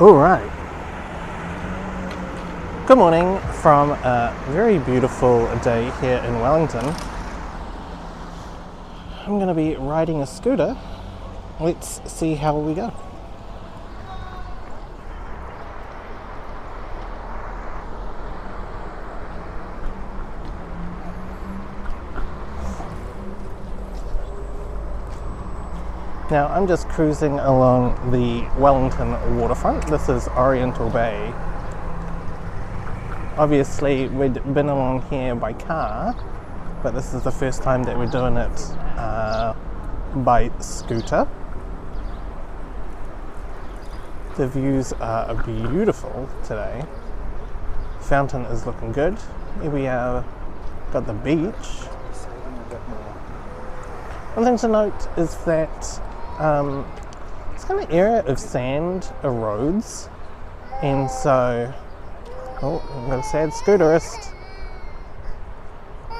Alright. Good morning from a very beautiful day here in Wellington. I'm going to be riding a scooter. Let's see how we go. Now I'm just cruising along the Wellington waterfront. This is Oriental Bay. Obviously we'd been along here by car, but this is the first time that we're doing it by scooter. The views are beautiful today. Fountain is looking good. Here we are, got the beach. One thing to note is that this kind of area of sand erodes, and so I've got a sad scooterist. Will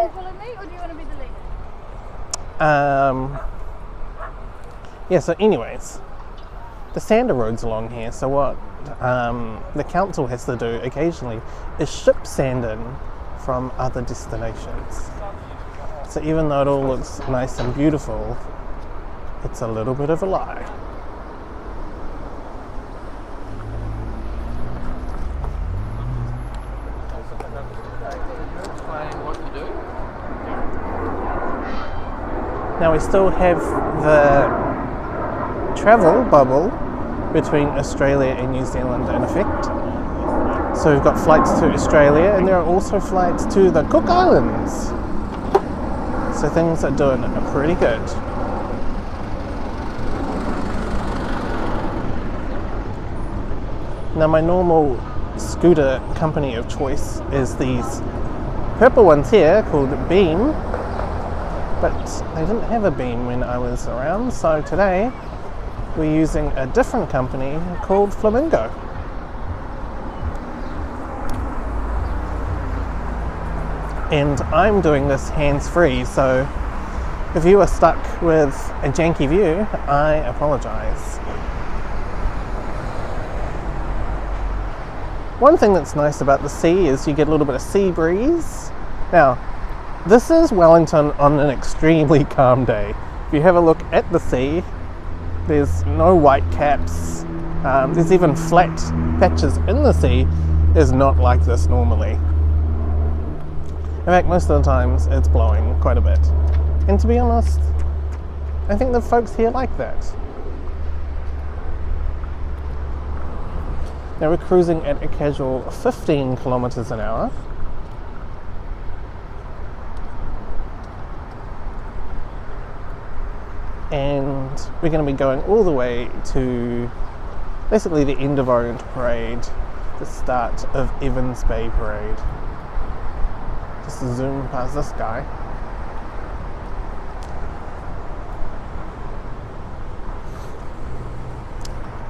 you follow me, or do you want to be the leader? Yeah, so anyways, the sand erodes along here, so what the council has to do occasionally is ship sand in from other destinations. So even though it all looks nice and beautiful, it's a little bit of a lie. Now we still have the travel bubble between Australia and New Zealand in effect. So we've got flights to Australia, and there are also flights to the Cook Islands. So things are doing pretty good. Now my normal scooter company of choice is these purple ones here called Beam, but they didn't have a Beam when I was around, so today we're using a different company called Flamingo. And I'm doing this hands-free, so if you are stuck with a janky view, I apologise. One thing that's nice about the sea is you get a little bit of sea breeze. Now, this is Wellington on an extremely calm day. If you have a look at the sea, there's no white caps. There's even flat patches in the sea. It's not like this normally. In fact, most of the times it's blowing quite a bit. And to be honest, I think the folks here like that. Now we're cruising at a casual 15 kilometers an hour. And we're going to be going all the way to basically the end of Oriental Parade, the start of Evans Bay Parade. Just zoom past this guy.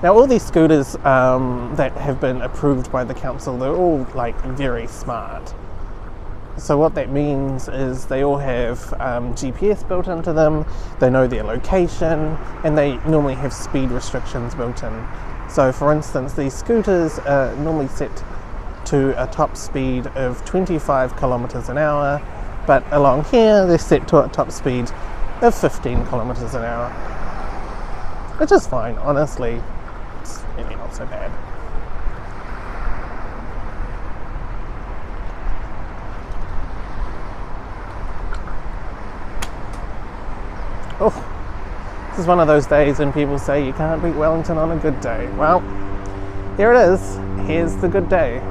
Now all these scooters that have been approved by the council, they're all like very smart. So what that means is they all have GPS built into them, they know their location, and they normally have speed restrictions built in. So for instance, these scooters are normally set to a top speed of 25 kilometers an hour, but along here they're set to a top speed of 15 kilometers an hour. Which is fine, honestly. It's really not so bad. Oh, this is one of those days when people say you can't beat Wellington on a good day. Well, here it is. Here's the good day.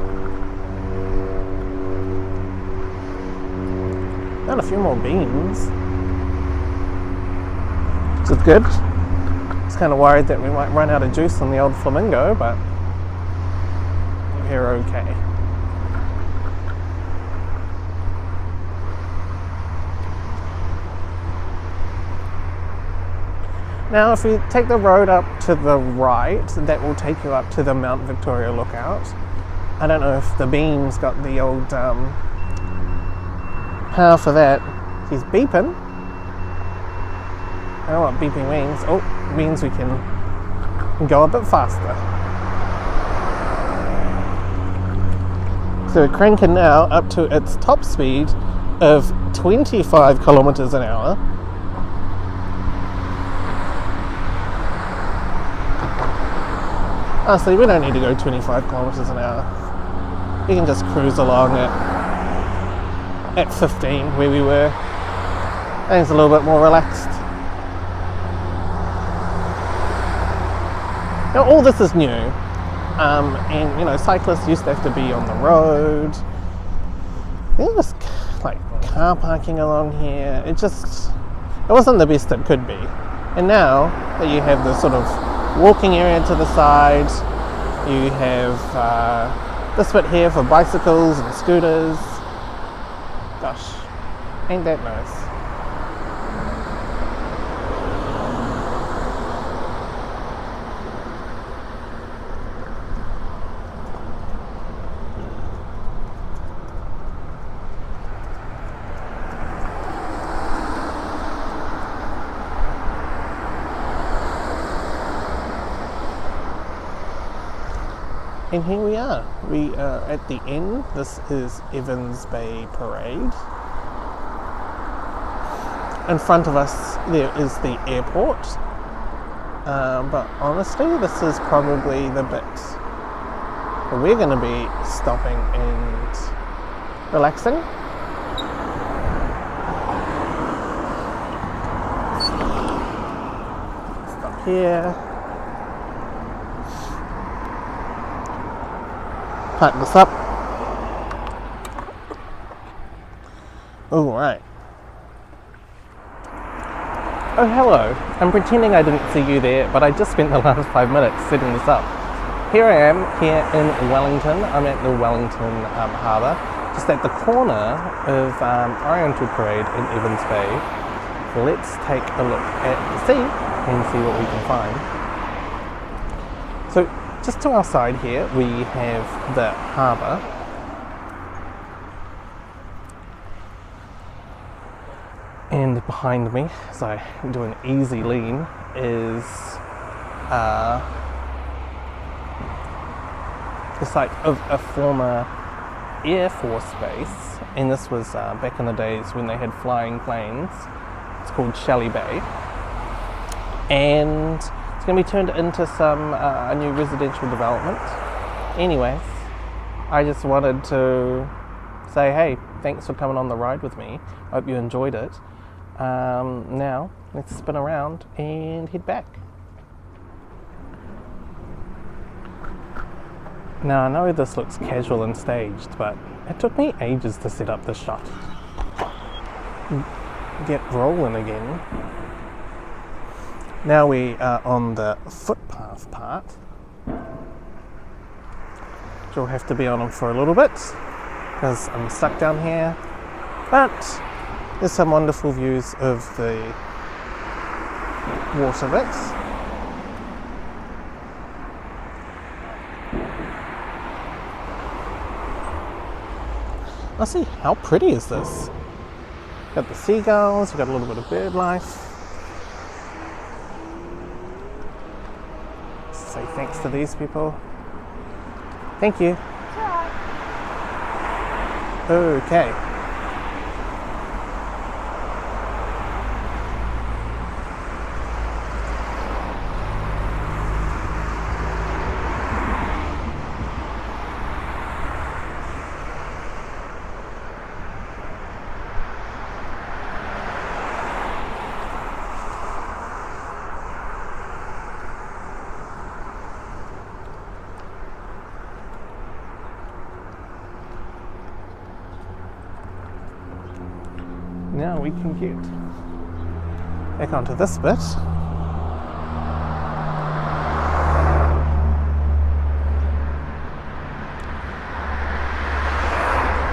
Got a few more beans, which is good. I was kind of worried that we might run out of juice on the old Flamingo, but we're okay. Now if you take the road up to the right, that will take you up to the Mount Victoria lookout. I don't know if the beam's got the old power for that. He's beeping. I don't know what beeping means. Oh, it means we can go a bit faster. So we're cranking now up to its top speed of 25 kilometers an hour. Honestly, we don't need to go 25 kilometers an hour. We can just cruise along at 15 where we were. And it's a little bit more relaxed. Now, all this is new. And you know, cyclists used to have to be on the road. There was like car parking along here. It wasn't the best it could be. And now that you have this sort of walking area to the side, you have this bit here for bicycles and scooters. Gosh, ain't that nice? And here we are. We are at the end. This is Evans Bay Parade. In front of us there is the airport. But honestly, this is probably the bit where we're going to be stopping and relaxing. Stop here. Park this up. Alright. Oh, hello. I'm pretending I didn't see you there, but I just spent the last 5 minutes setting this up. Here I am, here in Wellington. I'm at the Wellington Harbour, just at the corner of Oriental Parade in Evans Bay. Let's take a look at the sea and see what we can find. So, just to our side here, we have the harbour. And behind me, so I do an easy lean, is the site of a former Air Force base. And this was back in the days when they had flying planes. It's called Shelley Bay. And it's going to be turned into a new residential development. Anyways, I just wanted to say, hey, thanks for coming on the ride with me. Hope you enjoyed it. Now, let's spin around and head back. Now, I know this looks casual and staged, but it took me ages to set up this shot. Get rolling again. Now we are on the footpath part, which we'll have to be on for a little bit because I'm stuck down here, but there's some wonderful views of the water bits. Let's see, how pretty is this? Got the seagulls, you've got a little bit of bird life. Say thanks to these people. Thank you. Okay. Now we can get back onto this bit.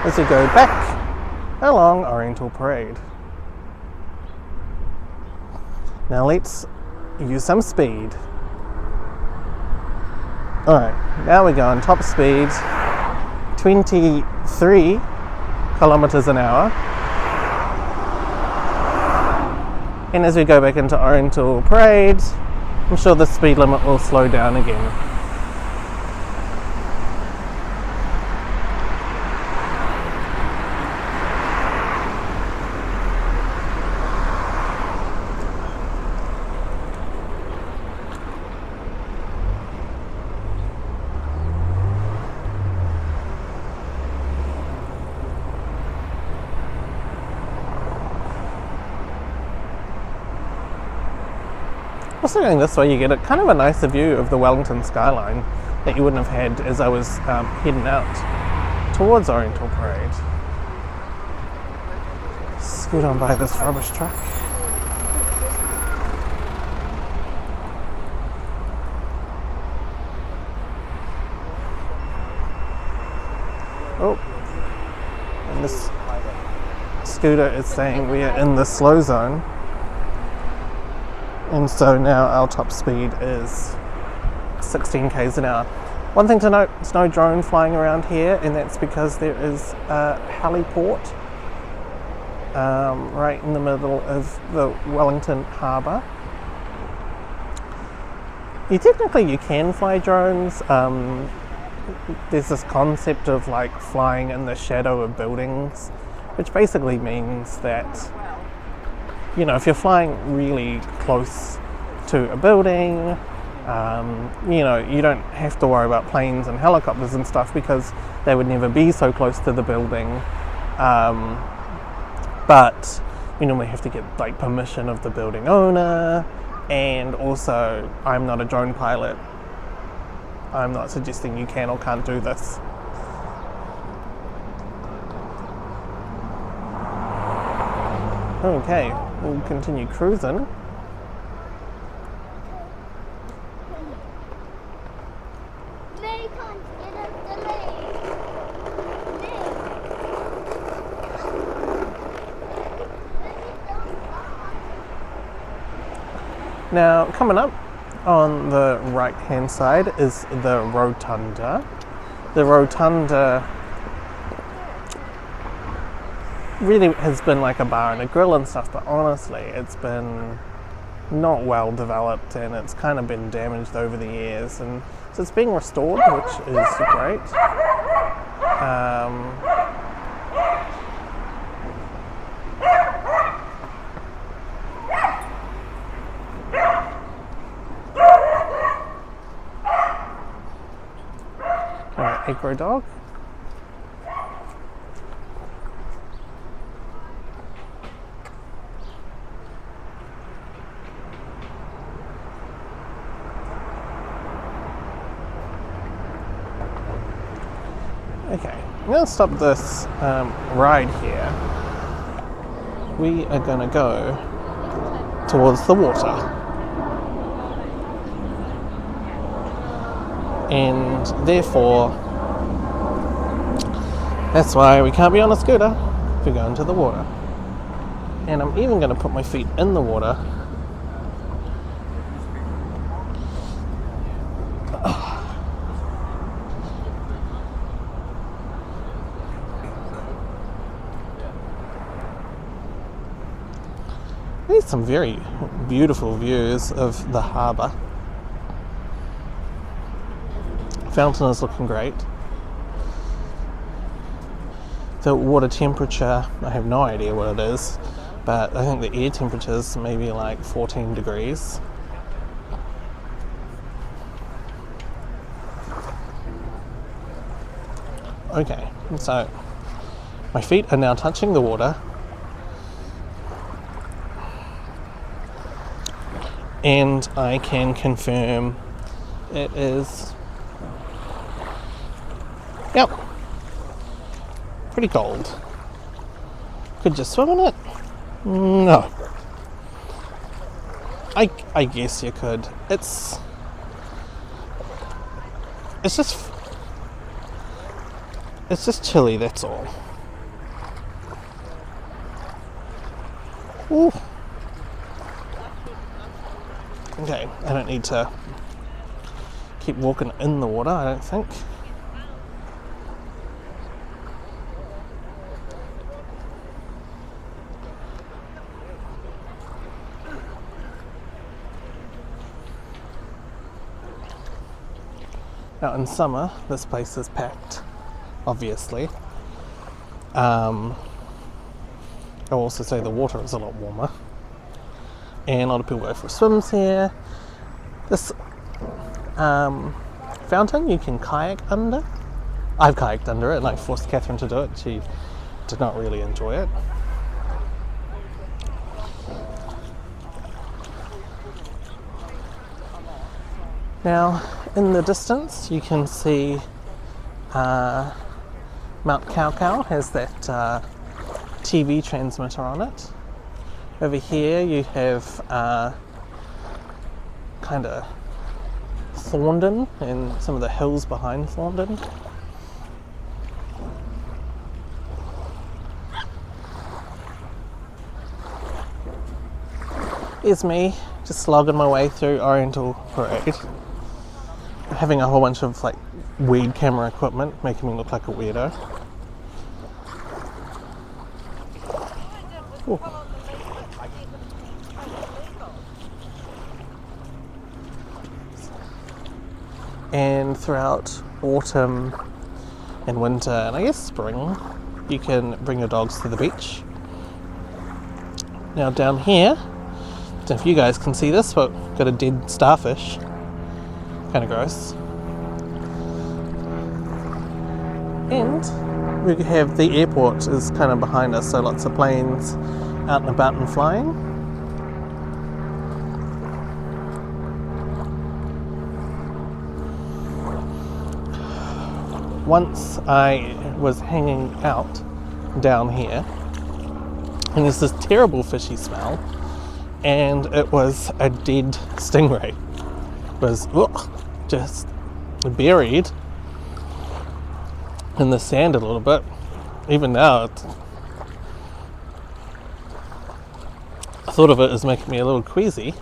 As we go back along Oriental Parade. Now let's use some speed. Alright, now we go on top speed, 23 kilometers an hour. And as we go back into Oriental Parade, I'm sure the speed limit will slow down again. Also going this way, you get kind of a nicer view of the Wellington skyline that you wouldn't have had as I was heading out towards Oriental Parade. Scoot on by this rubbish truck. Oh, and this scooter is saying we are in the slow zone, and so now our top speed is 16 k's an hour. One thing to note, there's no drone flying around here, and that's because there is a heliport right in the middle of the Wellington harbour. You can fly drones. There's this concept of like flying in the shadow of buildings, which basically means that, you know, if you're flying really close to a building, you know, you don't have to worry about planes and helicopters and stuff because they would never be so close to the building. But you normally have to get like permission of the building owner, and also I'm not a drone pilot. I'm not suggesting you can or can't do this. Okay, we'll continue cruising. Now, coming up on the right hand side is the rotunda. The rotunda really has been like a bar and a grill and stuff, but honestly it's been not well developed and it's kind of been damaged over the years, and so it's being restored, which is great. Agro dog. Okay, I'm going to stop this ride here. We are going to go towards the water. And therefore, that's why we can't be on a scooter if we go into the water. And I'm even going to put my feet in the water. There's some very beautiful views of the harbour. Fountain is looking great. The water temperature, I have no idea what it is, but I think the air temperature is maybe like 14 degrees. Okay, so my feet are now touching the water, and I can confirm it is, yep, pretty cold. Could you swim in it? No. I guess you could. It's just chilly, that's all. Ooh. Okay, I don't need to keep walking in the water, I don't think. Now in summer, this place is packed, obviously. I'll also say the water is a lot warmer. And a lot of people go for swims here. This fountain you can kayak under. I've kayaked under it and I forced Catherine to do it. She did not really enjoy it. Now, in the distance, you can see Mount Kaukau has that TV transmitter on it. Over here, you have kind of Thorndon and some of the hills behind Thorndon. Here's me, just slogging my way through Oriental Parade, having a whole bunch of like weird camera equipment, making me look like a weirdo. Ooh. And throughout autumn and winter, and I guess spring, you can bring your dogs to the beach. Now down here, I don't know if you guys can see this, but got a dead starfish. Kind of gross. And we have the airport is kind of behind us, so lots of planes out and about and flying. Once I was hanging out down here, and there's this terrible fishy smell, and it was a dead stingray. It was just buried in the sand a little bit. Even now, I thought of it as making me a little queasy.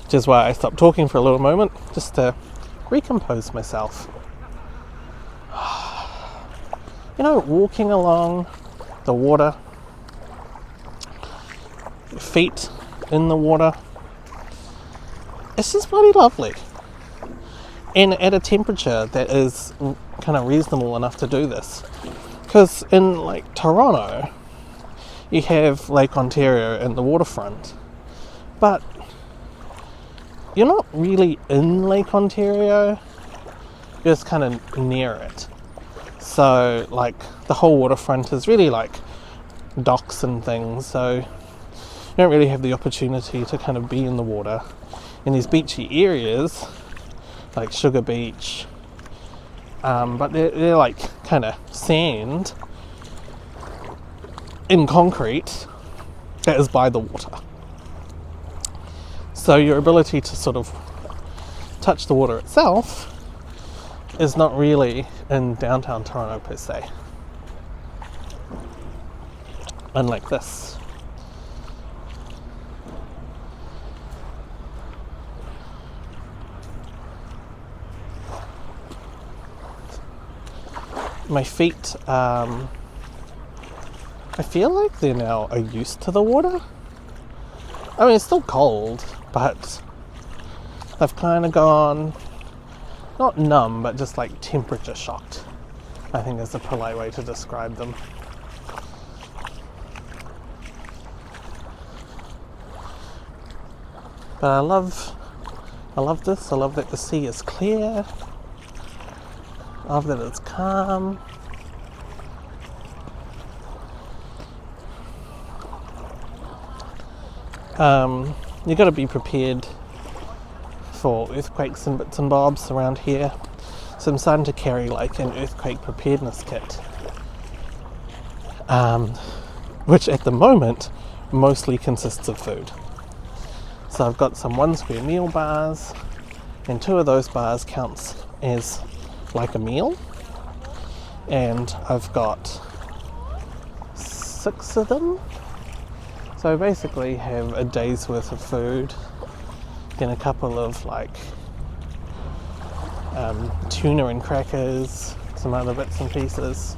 Which is why I stopped talking for a little moment, just to recompose myself. You know, walking along the water, feet in the water, it's just bloody lovely. And at a temperature that is kind of reasonable enough to do this. Because in like Toronto, you have Lake Ontario and the waterfront, but you're not really in Lake Ontario, you're just kind of near it. So like the whole waterfront is really like docks and things, so you don't really have the opportunity to kind of be in the water. In these beachy areas, like Sugar Beach, but they're like kind of sand in concrete that is by the water. So your ability to sort of touch the water itself is not really in downtown Toronto per se. Unlike this. My feet, I feel like they now are used to the water. I mean, it's still cold, but I've kind of gone, not numb, but just like temperature shocked, I think is a polite way to describe them. But I love this. I love that the sea is clear. I love that it's calm. You've got to be prepared for earthquakes and bits and bobs around here. So I'm starting to carry like an earthquake preparedness kit, which at the moment mostly consists of food. So I've got some 1 square meal bars, and 2 of those bars counts as like a meal, and I've got 6 of them. So I basically have a day's worth of food, then a couple of like tuna and crackers, some other bits and pieces.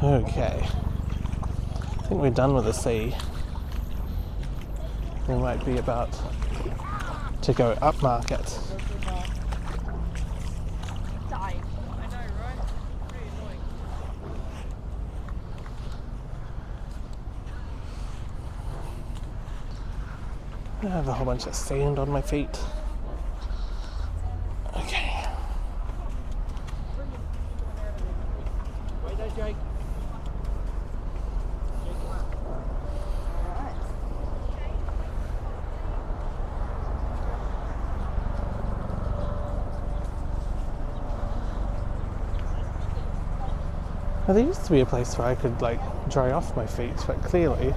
Okay, I think we're done with the sea. We might be about to go upmarket. I have a whole bunch of sand on my feet. Okay. Well, there used to be a place where I could like dry off my feet, but clearly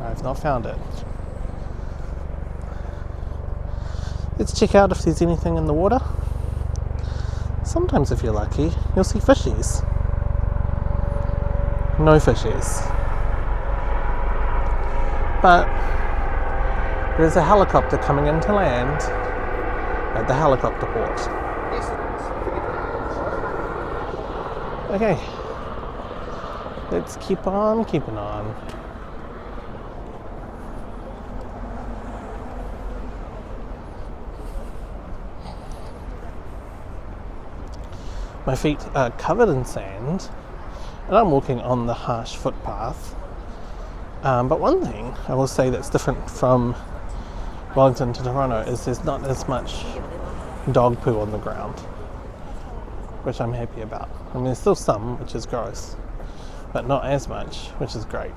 I've not found it. Let's check out if there's anything in the water. Sometimes if you're lucky, you'll see fishies. No fishies. But there's a helicopter coming in to land at the helicopter port. Okay. Let's keep on keeping on. My feet are covered in sand, and I'm walking on the harsh footpath. But one thing I will say that's different from Wellington to Toronto is there's not as much dog poo on the ground, which I'm happy about. I mean, there's still some, which is gross, but not as much, which is great.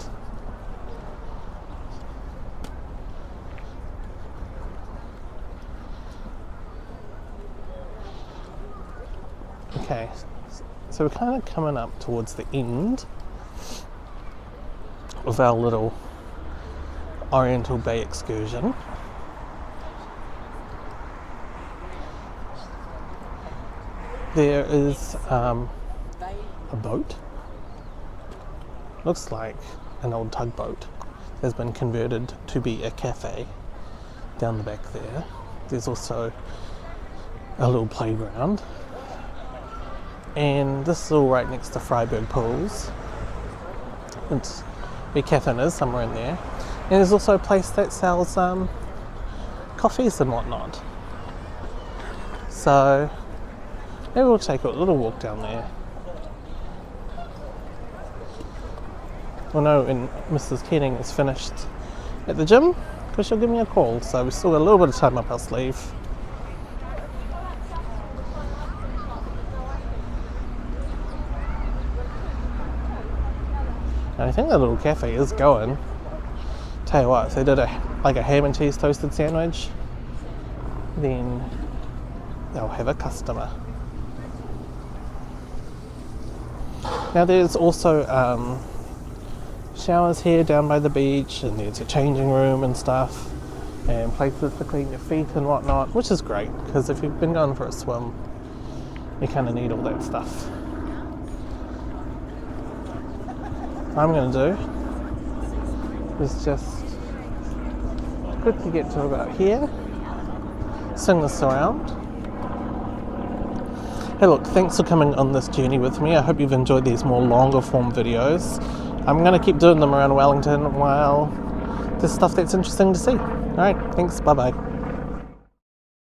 Okay, so we're kind of coming up towards the end of our little Oriental Bay excursion. There is a boat. Looks like an old tugboat. Has been converted to be a cafe down the back there. There's also a little playground. And this is all right next to Freiburg Pools. It's where Catherine is, somewhere in there. And there's also a place that sells coffees and whatnot. So maybe we'll take a little walk down there. Well, no, and Mrs. Kenning is finished at the gym because she'll give me a call. So we've still got a little bit of time up our sleeve. And I think the little cafe is going. Tell you what, if they did a ham and cheese toasted sandwich, then they'll have a customer. Now there's also showers here down by the beach, and there's a changing room and stuff, and places to clean your feet and whatnot, which is great because if you've been going for a swim, you kind of need all that stuff. What I'm going to do is just quickly get to about here, swing this around. Hey look, thanks for coming on this journey with me. I hope you've enjoyed these more longer form videos. I'm going to keep doing them around Wellington while there's stuff that's interesting to see. Alright, thanks, bye bye.